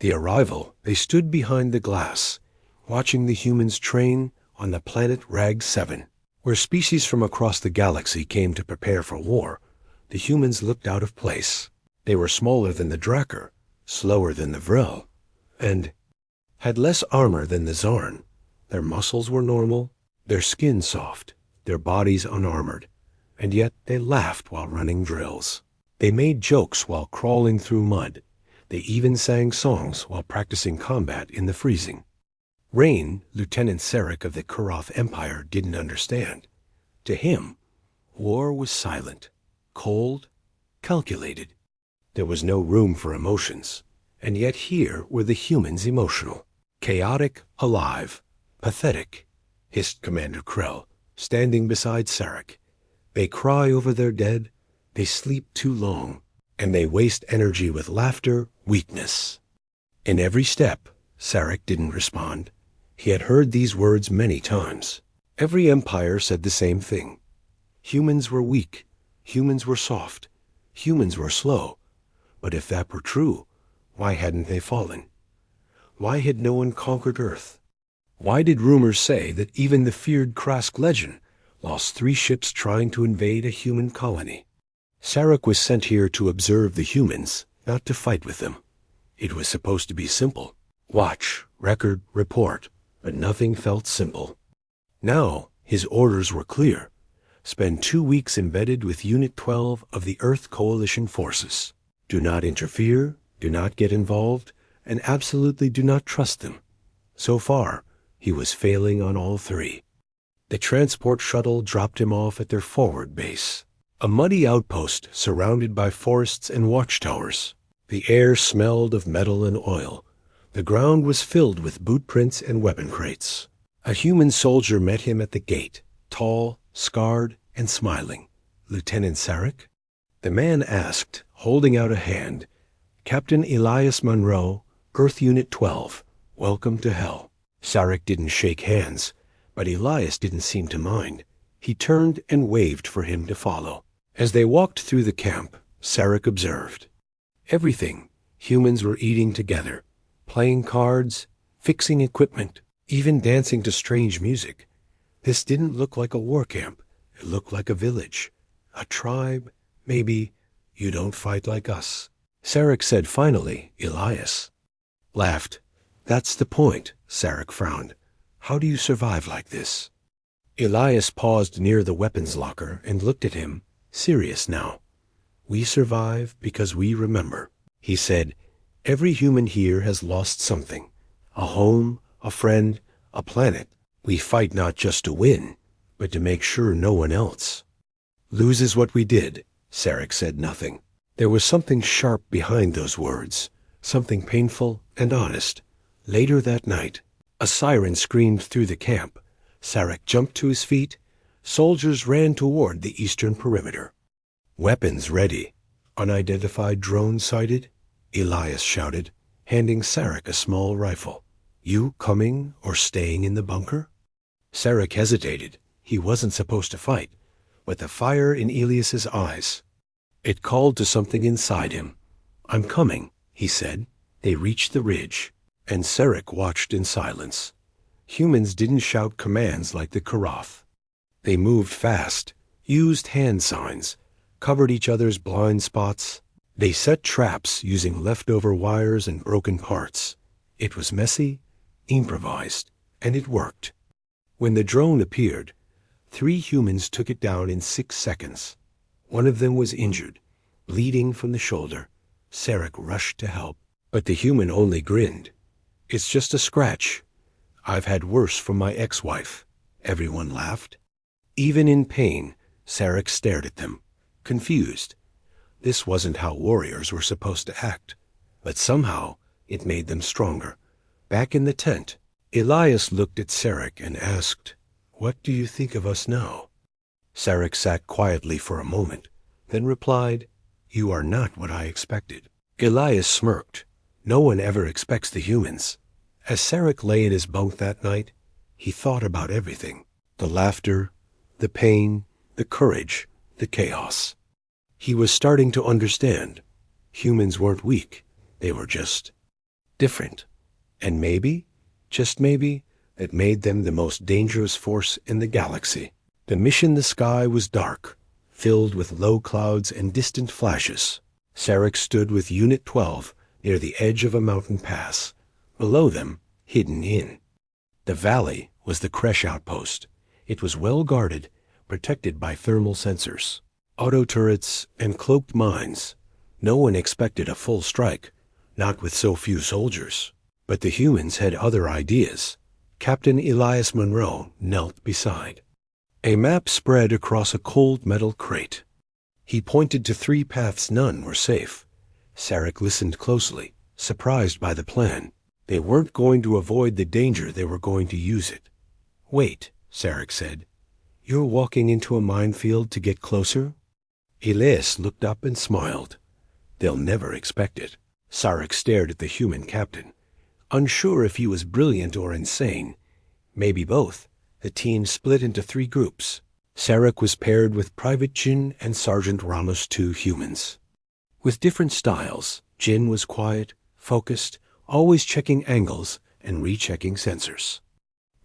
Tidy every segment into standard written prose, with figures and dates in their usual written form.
The arrival, they stood behind the glass, watching the humans train on the planet Rag 7. Where species from across the galaxy came to prepare for war, the humans looked out of place. They were smaller than the Drakkar, slower than the Vril, and had less armor than the Zarn. Their muscles were normal, their skin soft, their bodies unarmored, and yet they laughed while running drills. They made jokes while crawling through mud. They even sang songs while practicing combat in the freezing. Rain, Lieutenant Sarek of the Kuroth Empire, didn't understand. To him, war was silent, cold, calculated. There was no room for emotions, and yet here were the humans emotional. Chaotic, alive, pathetic, hissed Commander Krell, standing beside Sarek. They cry over their dead, they sleep too long, and they waste energy with laughter, weakness. In every step, Sarek didn't respond. He had heard these words many times. Every empire said the same thing. Humans were weak, humans were soft, humans were slow. But if that were true, why hadn't they fallen? Why had no one conquered Earth? Why did rumors say that even the feared Krask Legend lost 3 ships trying to invade a human colony? Sarek was sent here to observe the humans, not to fight with them. It was supposed to be simple. Watch, record, report, but nothing felt simple. Now, his orders were clear. Spend 2 weeks embedded with Unit 12 of the Earth Coalition forces. Do not interfere, do not get involved, and absolutely do not trust them. So far, he was failing on all 3. The transport shuttle dropped him off at their forward base, a muddy outpost surrounded by forests and watchtowers. The air smelled of metal and oil. The ground was filled with boot prints and weapon crates. A human soldier met him at the gate, tall, scarred, and smiling. "Lieutenant Sarek?" The man asked, holding out a hand. "Captain Elias Monroe, Earth Unit 12. Welcome to Hell." Sarek didn't shake hands, but Elias didn't seem to mind. He turned and waved for him to follow. As they walked through the camp, Sarek observed. Everything. Humans were eating together, playing cards, fixing equipment, even dancing to strange music. This didn't look like a war camp. It looked like a village, a tribe, maybe. "You don't fight like us." Sarek said finally, "Elias." Laughed. "That's the point," Sarek frowned. "How do you survive like this?" Elias paused near the weapons locker and looked at him, serious now. "We survive because we remember," he said. "Every human here has lost something. A home, a friend, a planet. We fight not just to win, but to make sure no one else loses what we did." Sarek said nothing. There was something sharp behind those words, something painful and honest. Later that night, a siren screamed through the camp. Sarek jumped to his feet. Soldiers ran toward the eastern perimeter. "Weapons ready. Unidentified drone sighted," Elias shouted, handing Sarek a small rifle. "You coming or staying in the bunker?" Sarek hesitated. He wasn't supposed to fight, but the fire in Elias's eyes, it called to something inside him. "I'm coming," he said. They reached the ridge, and Sarek watched in silence. Humans didn't shout commands like the Kuroth. They moved fast, used hand signs, covered each other's blind spots. They set traps using leftover wires and broken parts. It was messy, improvised, and it worked. When the drone appeared, 3 humans took it down in 6 seconds. One of them was injured, bleeding from the shoulder. Sarek rushed to help, but the human only grinned. "It's just a scratch. I've had worse from my ex-wife." Everyone laughed. Even in pain, Sarek stared at them, confused. This wasn't how warriors were supposed to act, but somehow it made them stronger. Back in the tent, Elias looked at Sarek and asked, "What do you think of us now?" Sarek sat quietly for a moment, then replied, "You are not what I expected." Elias smirked. No one ever expects the humans. As Sarek lay in his bunk that night, he thought about everything. The laughter, the pain, the courage, the chaos. He was starting to understand. Humans weren't weak. They were just different. And maybe, just maybe, it made them the most dangerous force in the galaxy. The mission sky was dark, filled with low clouds and distant flashes. Sarek stood with Unit 12 near the edge of a mountain pass. Below them, hidden in the valley, was the Kresh outpost. It was well guarded, protected by thermal sensors, auto turrets, and cloaked mines. No one expected a full strike, not with so few soldiers. But the humans had other ideas. Captain Elias Monroe knelt beside. A map spread across a cold metal crate. He pointed to 3 paths. None were safe. Sarek listened closely, surprised by the plan. They weren't going to avoid the danger, they were going to use it. "Wait," Sarek said. "You're walking into a minefield to get closer?" Elias looked up and smiled. "They'll never expect it." Sarek stared at the human captain, unsure if he was brilliant or insane. Maybe both. The team split into 3 groups. Sarek was paired with Private Jin and Sergeant Ramos, 2 humans. With different styles, Jin was quiet, focused, always checking angles and rechecking sensors.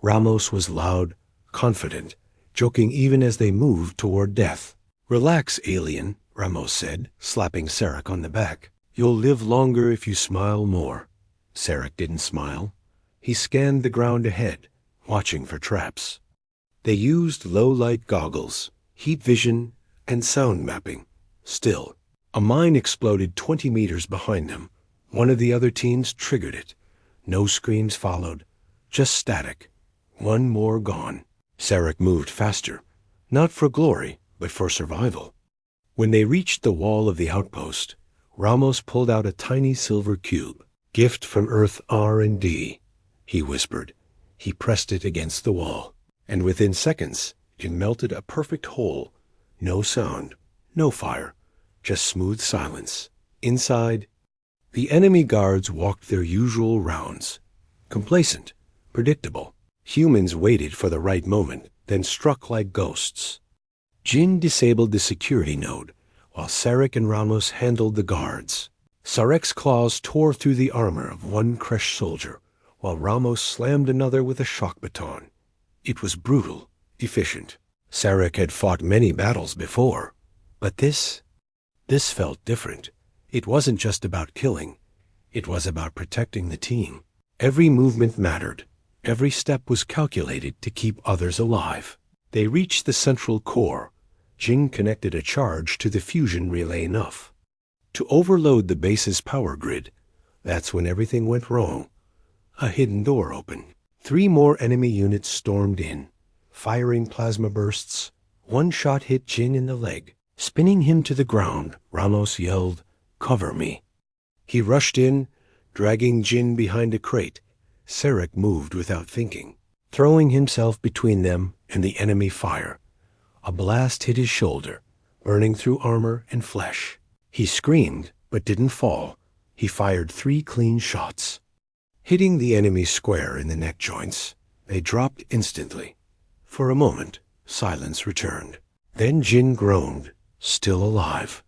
Ramos was loud, confident, joking even as they moved toward death. "Relax, alien," Ramos said, slapping Sarek on the back. "You'll live longer if you smile more." Sarek didn't smile. He scanned the ground ahead, watching for traps. They used low-light goggles, heat vision, and sound mapping. Still, a mine exploded 20 meters behind them. One of the other teams triggered it. No screams followed, just static. One more gone. Sarek moved faster, not for glory, but for survival. When they reached the wall of the outpost, Ramos pulled out a tiny silver cube. "Gift from Earth R&D," he whispered. He pressed it against the wall, and within seconds it melted a perfect hole. No sound, no fire, just smooth silence. Inside, the enemy guards walked their usual rounds. Complacent, predictable. Humans waited for the right moment, then struck like ghosts. Jin disabled the security node, while Sarek and Ramos handled the guards. Sarek's claws tore through the armor of one Kresh soldier, while Ramos slammed another with a shock baton. It was brutal, efficient. Sarek had fought many battles before, but this felt different. It wasn't just about killing. It was about protecting the team. Every movement mattered. Every step was calculated to keep others alive. They reached the central core. Jin connected a charge to the fusion relay enough to overload the base's power grid. That's when everything went wrong. A hidden door opened. 3 more enemy units stormed in, firing plasma bursts. One shot hit Jin in the leg, spinning him to the ground. Ramos yelled, "Cover me." He rushed in, dragging Jin behind a crate. Sarek moved without thinking, throwing himself between them and the enemy fire. A blast hit his shoulder, burning through armor and flesh. He screamed, but didn't fall. He fired 3 clean shots, hitting the enemy square in the neck joints. They dropped instantly. For a moment, silence returned. Then Jin groaned, still alive.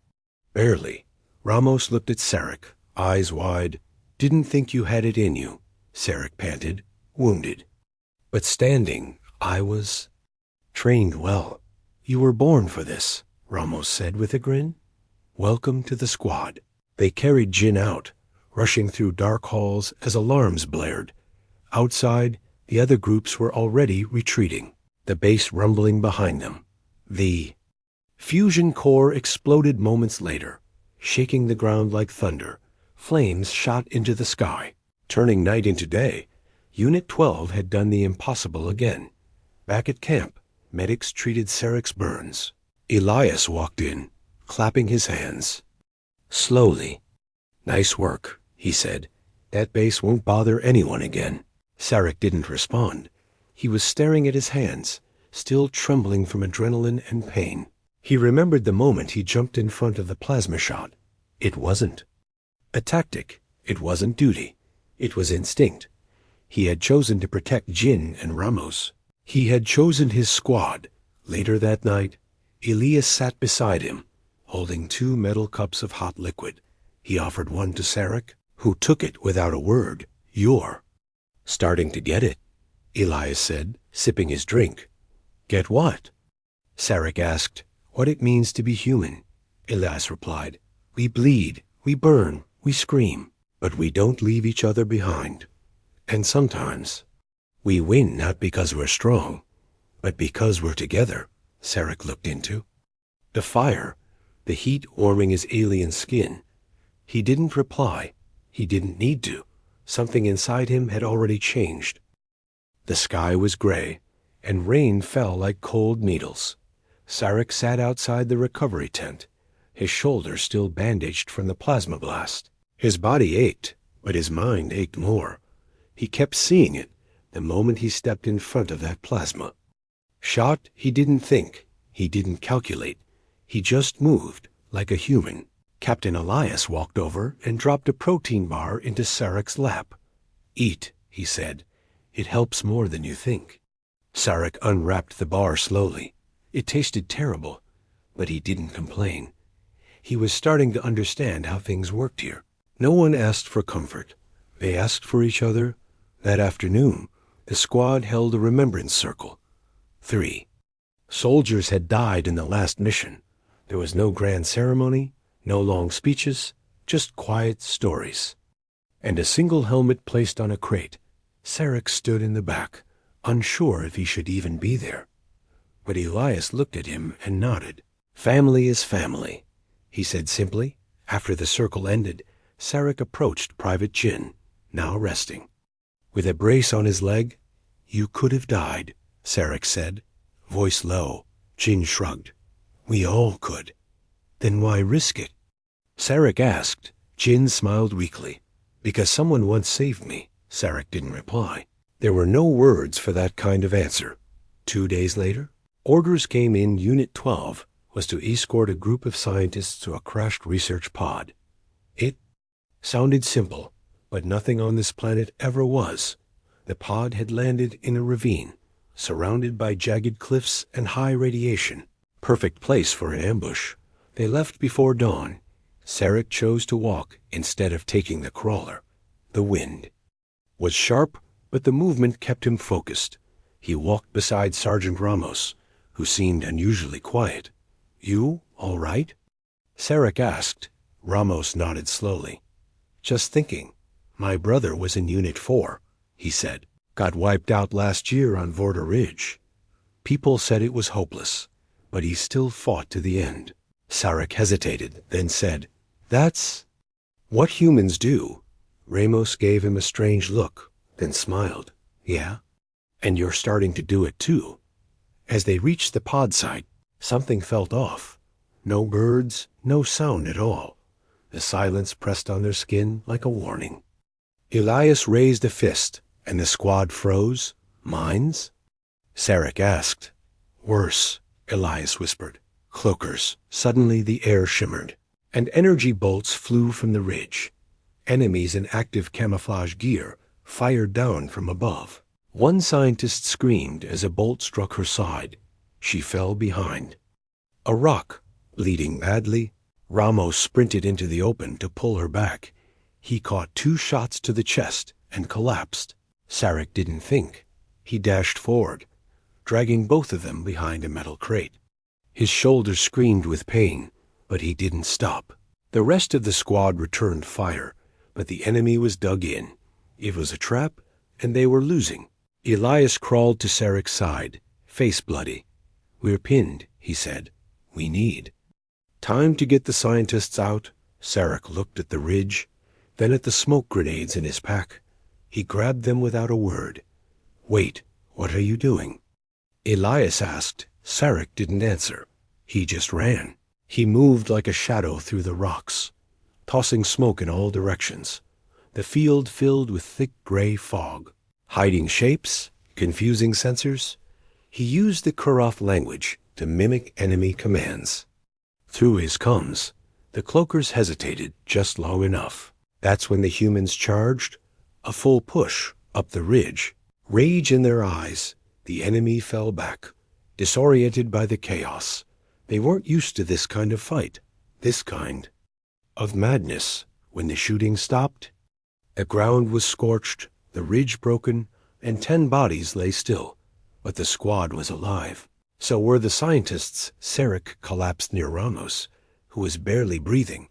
"Barely." Ramos looked at Sarek, eyes wide. "Didn't think you had it in you," Sarek panted, wounded. "But standing, I was trained well." "You were born for this," Ramos said with a grin. "Welcome to the squad." They carried Jin out, rushing through dark halls as alarms blared. Outside, the other groups were already retreating, the base rumbling behind them. The fusion core exploded moments later, shaking the ground like thunder. Flames shot into the sky, turning night into day. Unit 12 had done the impossible again. Back at camp, medics treated Sarek's burns. Elias walked in, clapping his hands. Slowly. "Nice work," he said. "That base won't bother anyone again." Sarek didn't respond. He was staring at his hands, still trembling from adrenaline and pain. He remembered the moment he jumped in front of the plasma shot. It wasn't a tactic. It wasn't duty. It was instinct. He had chosen to protect Jin and Ramos. He had chosen his squad. Later that night, Elias sat beside him, holding 2 metal cups of hot liquid. He offered one to Sarek, Who took it without a word? You're starting to get it, Elias said, sipping his drink. Get what? Sarek asked. What it means to be human, Elias replied. We bleed, we burn, we scream, but we don't leave each other behind. And sometimes we win not because we're strong, but because we're together, Sarek looked into. The fire, the heat warming his alien skin. He didn't reply. He didn't need to. Something inside him had already changed. The sky was gray, and rain fell like cold needles. Sarek sat outside the recovery tent, his shoulder still bandaged from the plasma blast. His body ached, but his mind ached more. He kept seeing it the moment he stepped in front of that plasma. Shot, he didn't think. He didn't calculate. He just moved, like a human. Captain Elias walked over and dropped a protein bar into Sarek's lap. Eat, he said. It helps more than you think. Sarek unwrapped the bar slowly. It tasted terrible, but he didn't complain. He was starting to understand how things worked here. No one asked for comfort. They asked for each other. That afternoon, the squad held a remembrance circle. 3 soldiers had died in the last mission. There was no grand ceremony, no long speeches, just quiet stories. And a single helmet placed on a crate. Sarek stood in the back, unsure if he should even be there. But Elias looked at him and nodded. Family is family, he said simply. After the circle ended, Sarek approached Private Jin, now resting. With a brace on his leg, You could have died, Sarek said, voice low. Jin shrugged. We all could. Then why risk it? Sarek asked. Jin smiled weakly. Because someone once saved me, Sarek didn't reply. There were no words for that kind of answer. 2 days later, orders came in. Unit 12 was to escort a group of scientists to a crashed research pod. It sounded simple, but nothing on this planet ever was. The pod had landed in a ravine, surrounded by jagged cliffs and high radiation. Perfect place for an ambush. They left before dawn. Sarek chose to walk instead of taking the crawler. The wind was sharp, but the movement kept him focused. He walked beside Sergeant Ramos, who seemed unusually quiet. You all right? Sarek asked. Ramos nodded slowly. Just thinking. My brother was in Unit 4, he said. Got wiped out last year on Vorder Ridge. People said it was hopeless, but he still fought to the end. Sarek hesitated, then said, That's what humans do. Ramos gave him a strange look, then smiled. Yeah? And you're starting to do it too. As they reached the pod site, something felt off. No birds, no sound at all. The silence pressed on their skin like a warning. Elias raised a fist, and the squad froze. Mines? Sarek asked. Worse, Elias whispered. Cloakers. Suddenly the air shimmered, and energy bolts flew from the ridge. Enemies in active camouflage gear fired down from above. One scientist screamed as a bolt struck her side. She fell behind. A rock, bleeding badly. Ramos sprinted into the open to pull her back. He caught 2 shots to the chest and collapsed. Sarek didn't think. He dashed forward, dragging both of them behind a metal crate. His shoulders screamed with pain, but he didn't stop. The rest of the squad returned fire, but the enemy was dug in. It was a trap, and they were losing. Elias crawled to Sarek's side, face bloody. We're pinned, he said. We need. Time to get the scientists out. Sarek looked at the ridge, then at the smoke grenades in his pack. He grabbed them without a word. Wait, what are you doing? Elias asked. Sarek didn't answer. He just ran. He moved like a shadow through the rocks, tossing smoke in all directions. The field filled with thick gray fog. Hiding shapes, confusing sensors. He used the Kuroth language to mimic enemy commands. Through his comms, the cloakers hesitated just long enough. That's when the humans charged. A full push up the ridge. Rage in their eyes, the enemy fell back, disoriented by the chaos. They weren't used to this kind of fight, this kind of madness. When the shooting stopped, The ground was scorched, the ridge broken, and 10 bodies lay still. But the squad was alive. So were the scientists. Sarek collapsed near Ramos, who was barely breathing.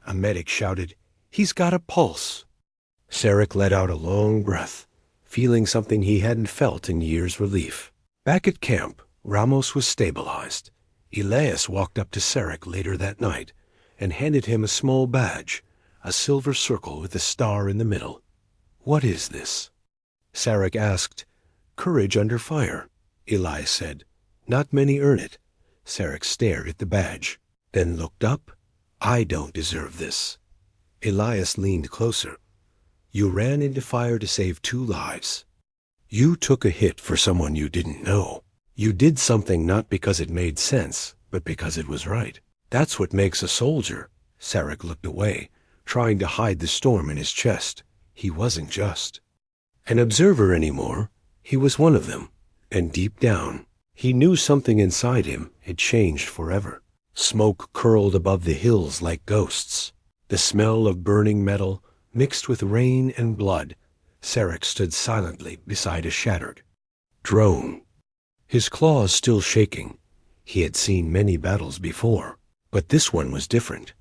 A medic shouted, "He's got a pulse." Sarek let out a long breath, feeling something he hadn't felt in years: relief. Back at camp, Ramos was stabilized. Elias walked up to Sarek later that night and handed him a small badge, a silver circle with a star in the middle. "What is this?" Sarek asked. "Courage under fire," Elias said. "Not many earn it." Sarek stared at the badge, then looked up. "I don't deserve this." Elias leaned closer. "You ran into fire to save 2 lives. You took a hit for someone you didn't know. You did something not because it made sense, but because it was right. That's what makes a soldier." Sarek looked away, trying to hide the storm in his chest. He wasn't just an observer anymore. He was one of them. And deep down, he knew something inside him had changed forever. Smoke curled above the hills like ghosts. The smell of burning metal mixed with rain and blood. Sarek stood silently beside a shattered drone, his claws still shaking. He had seen many battles before, but this one was different,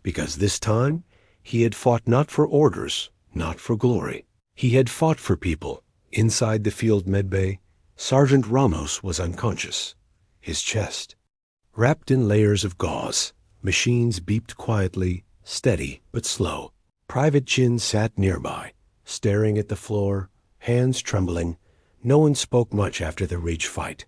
because this time he had fought not for orders, not for glory. He had fought for people. Inside the field medbay, Sergeant Ramos was unconscious, his chest wrapped in layers of gauze. Machines beeped quietly, steady but slow. Private Jin sat nearby, staring at the floor, hands trembling. No one spoke much after the ridge fight.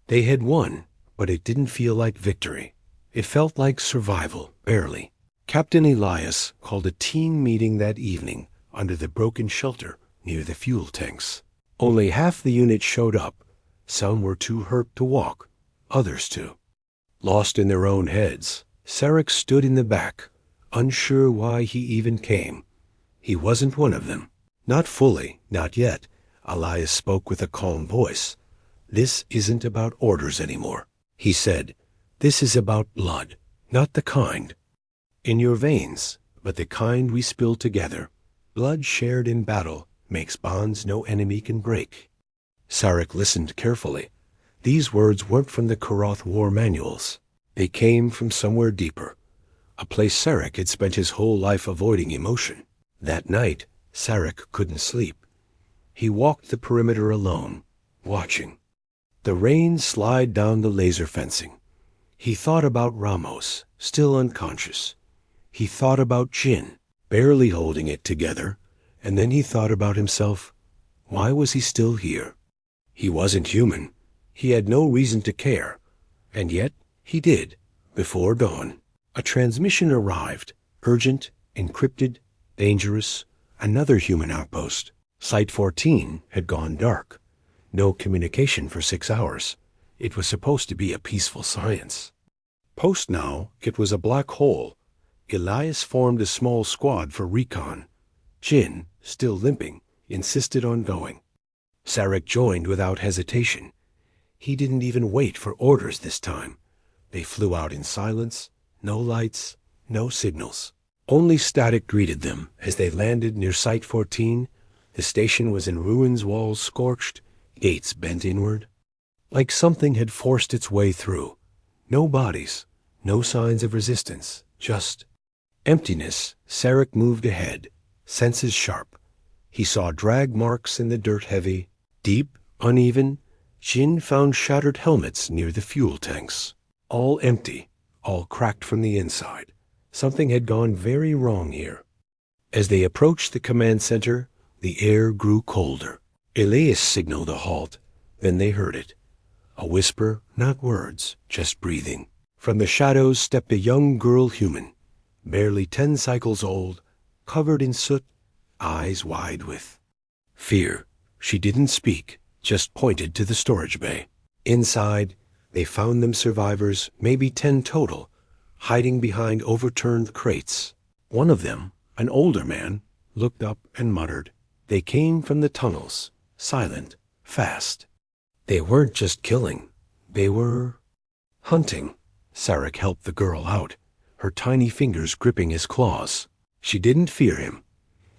They had won, but it didn't feel like victory. It felt like survival, barely. Captain Elias called a team meeting that evening under the broken shelter near the fuel tanks. Only half the unit showed up. Some were too hurt to walk, others too. Lost in their own heads, Sarek stood in the back, unsure why he even came. He wasn't one of them. Not fully, not yet. Elias spoke with a calm voice. "This isn't about orders anymore," he said. "This is about blood, not the kind in your veins, but the kind we spill together. Blood shared in battle makes bonds no enemy can break." Sarek listened carefully. These words weren't from the Karath war manuals. They came from somewhere deeper, a place Sarek had spent his whole life avoiding emotion. That night, Sarek couldn't sleep. He walked the perimeter alone, watching the rain slide down the laser fencing. He thought about Ramos, still unconscious. He thought about Jin, barely holding it together. And then he thought about himself. Why was he still here? He wasn't human. He had no reason to care. And yet, he did. Before dawn, a transmission arrived. Urgent, encrypted, dangerous. Another human outpost. Site 14 had gone dark. No communication for 6 hours. It was supposed to be a peaceful science. Post now, it was a black hole. Elias formed a small squad for recon. Jin, still limping, insisted on going. Sarek joined without hesitation. He didn't even wait for orders this time. They flew out in silence, no lights, no signals. Only static greeted them as they landed near Site 14. The station was in ruins, walls scorched, gates bent inward. Like something had forced its way through. No bodies, no signs of resistance, just emptiness. Sarek moved ahead, senses sharp. He saw drag marks in the dirt, heavy, deep, uneven. Jin found shattered helmets near the fuel tanks. All empty, all cracked from the inside. Something had gone very wrong here. As they approached the command center, the air grew colder. Elias signaled a halt. Then they heard it. A whisper, not words, just breathing. From the shadows stepped a young girl human, barely 10 cycles old, covered in soot, eyes wide with fear. She didn't speak, just pointed to the storage bay. Inside, they found them survivors, maybe 10 total, hiding behind overturned crates. One of them, an older man, looked up and muttered. They came from the tunnels, silent, fast. They weren't just killing. They were hunting. Sarek helped the girl out, her tiny fingers gripping his claws. She didn't fear him.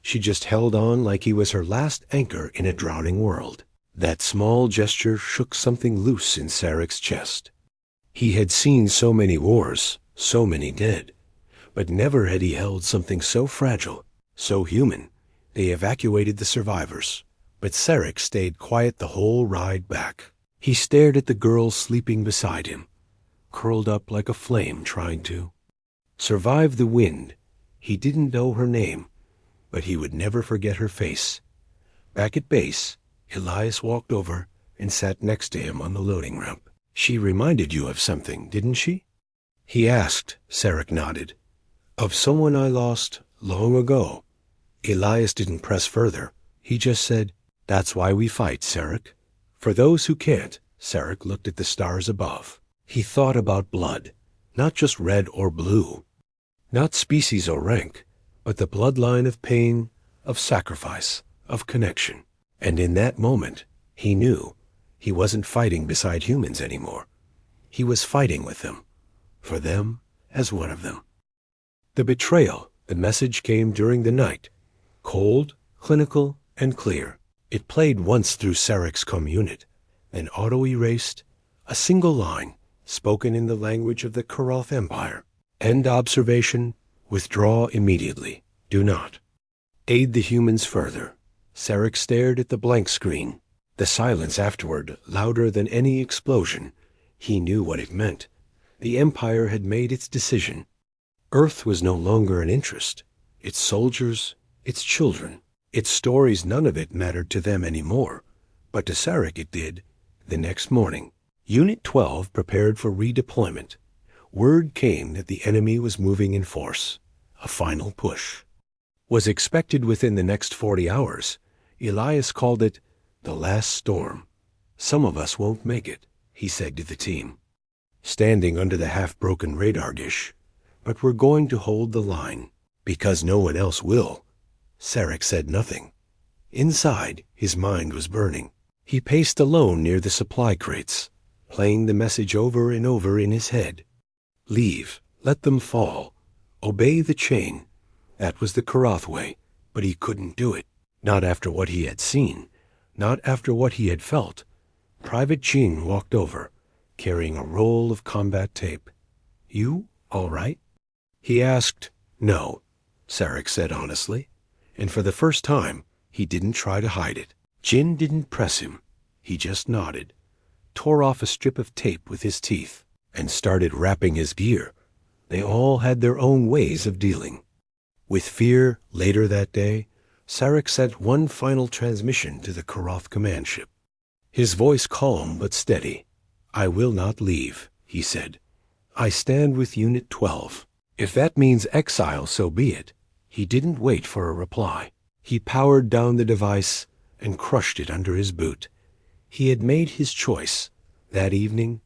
She just held on like he was her last anchor in a drowning world. That small gesture shook something loose in Sarek's chest. He had seen so many wars, so many dead, but never had he held something so fragile, so human. They evacuated the survivors, but Sarek stayed quiet the whole ride back. He stared at the girl sleeping beside him, curled up like a flame trying to survive the wind. He didn't know her name, but he would never forget her face. Back at base, Elias walked over and sat next to him on the loading ramp. She reminded you of something, didn't she? He asked. Sarek nodded. Of someone I lost long ago. Elias didn't press further. He just said, "That's why we fight, Sarek. For those who can't." Sarek looked at the stars above. He thought about blood, not just red or blue, not species or rank, but the bloodline of pain, of sacrifice, of connection. And in that moment, he knew he wasn't fighting beside humans anymore. He was fighting with them, for them as one of them. The betrayal, the message came during the night, cold, clinical, and clear. It played once through Sarek's communit, then auto-erased, a single line, spoken in the language of the Kuroth Empire. End observation, withdraw immediately. Do not aid the humans further. Sarek stared at the blank screen. The silence afterward, louder than any explosion. He knew what it meant. The Empire had made its decision. Earth was no longer an interest. Its soldiers, its children, its stories, none of it mattered to them anymore. But to Sarek it did. The next morning, Unit 12 prepared for redeployment. Word came that the enemy was moving in force. A final push was expected within the next 40 hours. Elias called it the last storm. Some of us won't make it, he said to the team, standing under the half-broken radar dish. But we're going to hold the line, because no one else will. Sarek said nothing. Inside, his mind was burning. He paced alone near the supply crates, playing the message over and over in his head. Leave, let them fall, obey the chain. That was the Kuroth way, but he couldn't do it. Not after what he had seen, not after what he had felt. Private Jean walked over, carrying a roll of combat tape. You all right? He asked. No, Sarek said honestly, and for the first time, he didn't try to hide it. Jin didn't press him. He just nodded, tore off a strip of tape with his teeth, and started wrapping his gear. They all had their own ways of dealing with fear. Later that day, Sarek sent one final transmission to the Kuroth command ship. His voice calm but steady. I will not leave, he said. I stand with Unit 12. If that means exile, so be it. He didn't wait for a reply. He powered down the device and crushed it under his boot. He had made his choice. That evening,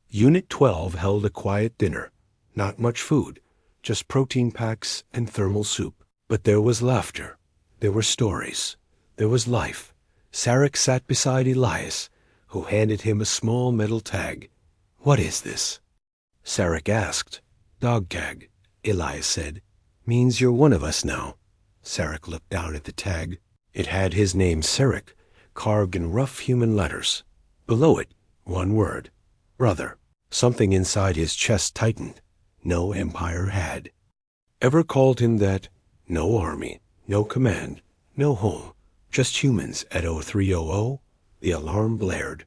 Unit 12 held a quiet dinner. Not much food, just protein packs and thermal soup. But there was laughter. There were stories. There was life. Sarek sat beside Elias, who handed him a small metal tag. What is this? Sarek asked. Dog tag, Elias said. Means you're one of us now. Sarek looked down at the tag. It had his name, Sarek, carved in rough human letters. Below it, one word. Brother. Something inside his chest tightened. No empire had ever called him that. No army, no command, no home. Just humans at 0300. The alarm blared.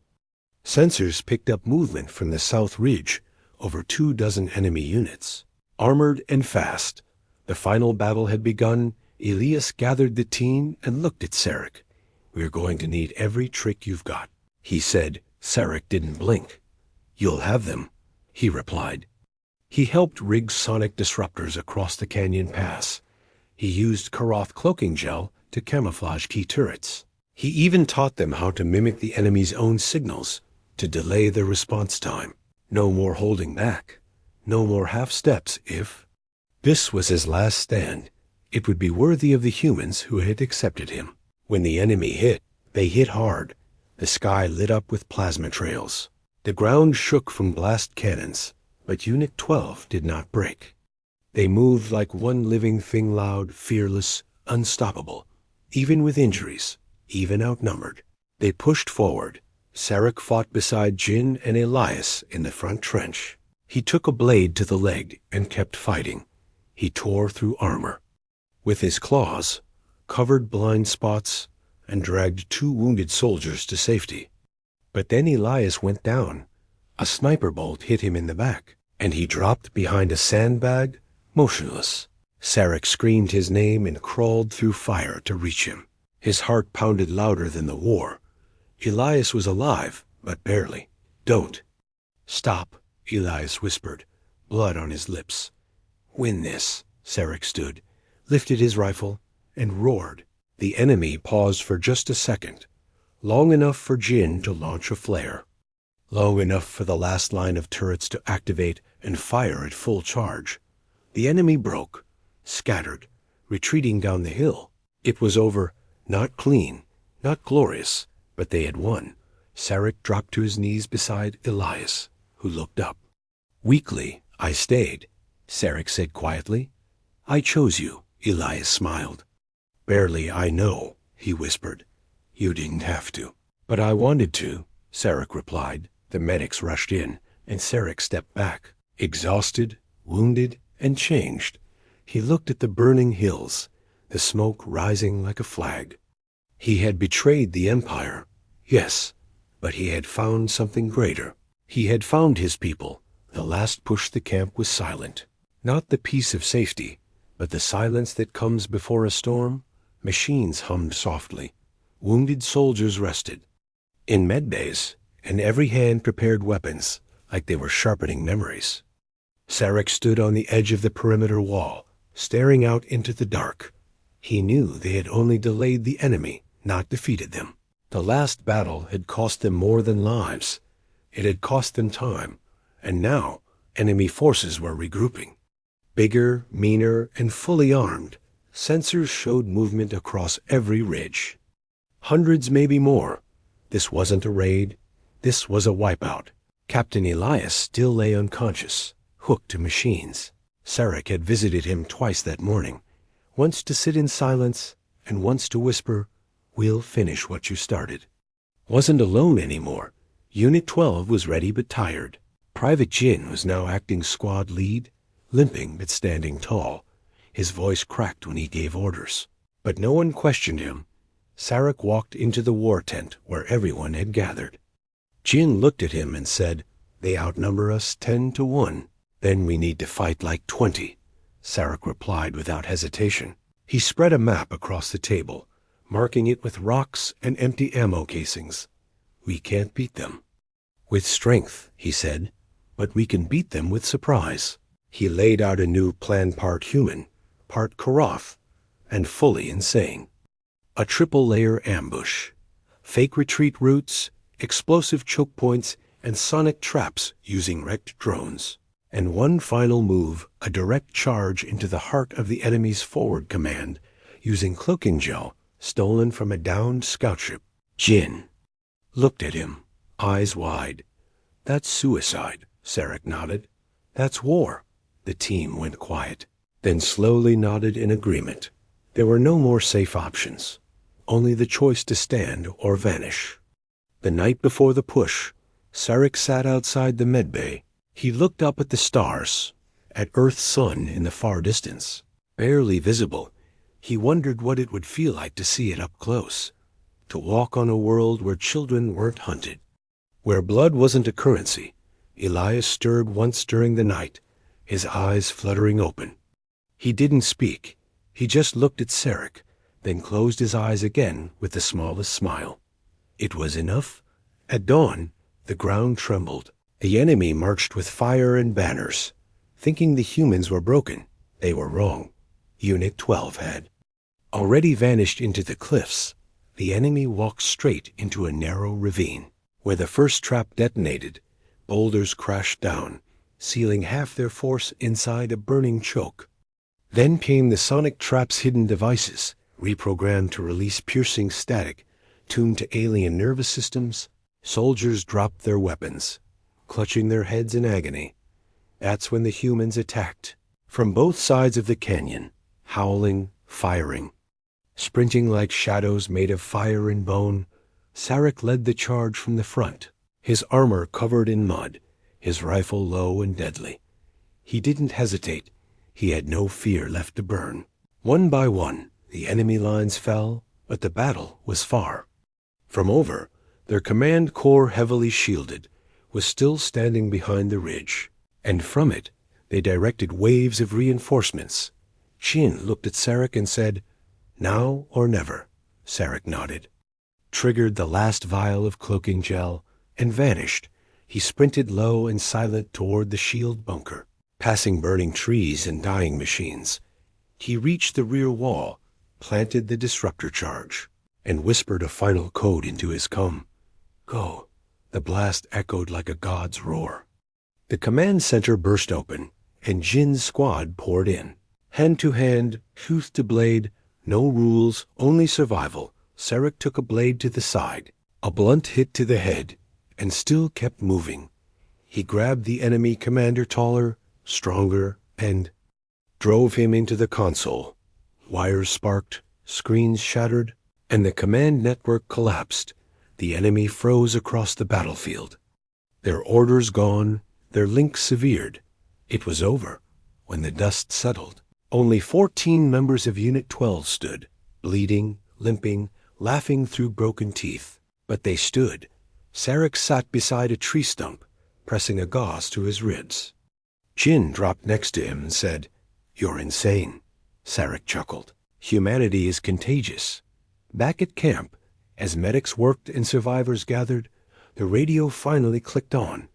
Sensors picked up movement from the south ridge. Over 24 enemy units, armored and fast. The final battle had begun. Elias gathered the team and looked at Sarek. We're going to need every trick you've got, he said. Sarek didn't blink. You'll have them, he replied. He helped rig sonic disruptors across the canyon pass. He used Kuroth cloaking gel to camouflage key turrets. He even taught them how to mimic the enemy's own signals to delay their response time. No more holding back. No more half steps. If this was his last stand, it would be worthy of the humans who had accepted him. When the enemy hit, they hit hard. The sky lit up with plasma trails. The ground shook from blast cannons, but Unit 12 did not break. They moved like one living thing, loud, fearless, unstoppable, even with injuries, even outnumbered. They pushed forward. Sarek fought beside Jin and Elias in the front trench. He took a blade to the leg and kept fighting. He tore through armor. With his claws, covered blind spots, and dragged 2 wounded soldiers to safety. But then Elias went down. A sniper bolt hit him in the back, and he dropped behind a sandbag, motionless. Sarek screamed his name and crawled through fire to reach him. His heart pounded louder than the war. Elias was alive, but barely. "Don't." "Stop," Elias whispered, blood on his lips. "Win this." Sarek stood, lifted his rifle, and roared. The enemy paused for just a second, long enough for Jin to launch a flare, long enough for the last line of turrets to activate and fire at full charge. The enemy broke, scattered, retreating down the hill. It was over, not clean, not glorious, but they had won. Sarek dropped to his knees beside Elias, who looked up. "Weakly, I stayed," Sarek said quietly. "I chose you," Elias smiled. "Barely I know," he whispered. "You didn't have to." "But I wanted to," Sarek replied. The medics rushed in, and Sarek stepped back, exhausted, wounded, and changed. He looked at the burning hills, the smoke rising like a flag. He had betrayed the Empire, yes, but he had found something greater. He had found his people. The last push the camp was silent. Not the peace of safety, but the silence that comes before a storm. Machines hummed softly. Wounded soldiers rested. In medbays, and every hand prepared weapons, like they were sharpening memories. Sarek stood on the edge of the perimeter wall, staring out into the dark. He knew they had only delayed the enemy, not defeated them. The last battle had cost them more than lives. It had cost them time, and now enemy forces were regrouping. Bigger, meaner, and fully armed, sensors showed movement across every ridge. Hundreds, maybe more. This wasn't a raid. This was a wipeout. Captain Elias still lay unconscious, hooked to machines. Sarek had visited him twice that morning, once to sit in silence and once to whisper, "We'll finish what you started." Wasn't alone anymore. Unit 12 was ready but tired. Private Jin was now acting squad lead, limping but standing tall. His voice cracked when he gave orders. But no one questioned him. Sarek walked into the war tent where everyone had gathered. Jin looked at him and said, "They outnumber us 10-1. Then we need to fight like 20. Sarek replied without hesitation. He spread a map across the table, marking it with rocks and empty ammo casings. "We can't beat them with strength," he said, "but we can beat them with surprise." He laid out a new plan, part human, part Karath, and fully insane. A triple-layer ambush, fake retreat routes, explosive choke points, and sonic traps using wrecked drones. And one final move, a direct charge into the heart of the enemy's forward command, using cloaking gel stolen from a downed scout ship. Jin looked at him, eyes wide. "That's suicide," Sarek nodded. "That's war." The team went quiet, then slowly nodded in agreement. There were no more safe options, only the choice to stand or vanish. The night before the push, Sarek sat outside the medbay. He looked up at the stars, at Earth's sun in the far distance. Barely visible, he wondered what it would feel like to see it up close, to walk on a world where children weren't hunted, where blood wasn't a currency. Elias stirred once during the night, his eyes fluttering open. He didn't speak. He just looked at Sarek, then closed his eyes again with the smallest smile. It was enough. At dawn, the ground trembled. The enemy marched with fire and banners. Thinking the humans were broken, they were wrong. Unit 12 had already vanished into the cliffs. The enemy walked straight into a narrow ravine. Where the first trap detonated, boulders crashed down, sealing half their force inside a burning choke. Then came the sonic trap's hidden devices, reprogrammed to release piercing static, tuned to alien nervous systems. Soldiers dropped their weapons, clutching their heads in agony. That's when the humans attacked, from both sides of the canyon, howling, firing. Sprinting like shadows made of fire and bone, Sarek led the charge from the front, his armor covered in mud, his rifle low and deadly. He didn't hesitate. He had no fear left to burn. One by one, the enemy lines fell, but the battle was far. From over, their command corps, heavily shielded, was still standing behind the ridge, and from it they directed waves of reinforcements. Jin looked at Sarek and said, "Now or never." Sarek nodded, triggered the last vial of cloaking gel, and vanished. He sprinted low and silent toward the shield bunker, passing burning trees and dying machines. He reached the rear wall, planted the disruptor charge, and whispered a final code into his com. Go. The blast echoed like a god's roar. The command center burst open, and Jin's squad poured in. Hand to hand, tooth to blade, no rules, only survival. Sarek took a blade to the side, a blunt hit to the head, and still kept moving. He grabbed the enemy commander, taller, stronger, and drove him into the console. Wires sparked, screens shattered, and the command network collapsed. The enemy froze across the battlefield. Their orders gone, their links severed. It was over. When the dust settled, only 14 members of Unit 12 stood, bleeding, limping, laughing through broken teeth. But they stood. Sarek sat beside a tree stump, pressing a gauze to his ribs. Jin dropped next to him and said, "You're insane." Sarek chuckled. "Humanity is contagious." Back at camp, as medics worked and survivors gathered, the radio finally clicked on.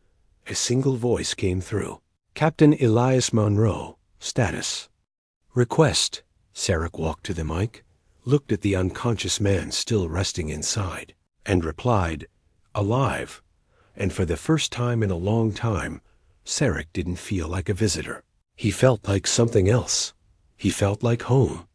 A single voice came through. "Captain Elias Monroe, status." "Request." Sarek walked to the mic, looked at the unconscious man still resting inside, and replied, "Alive." And for the first time in a long time, Sarek didn't feel like a visitor. He felt like something else. He felt like home.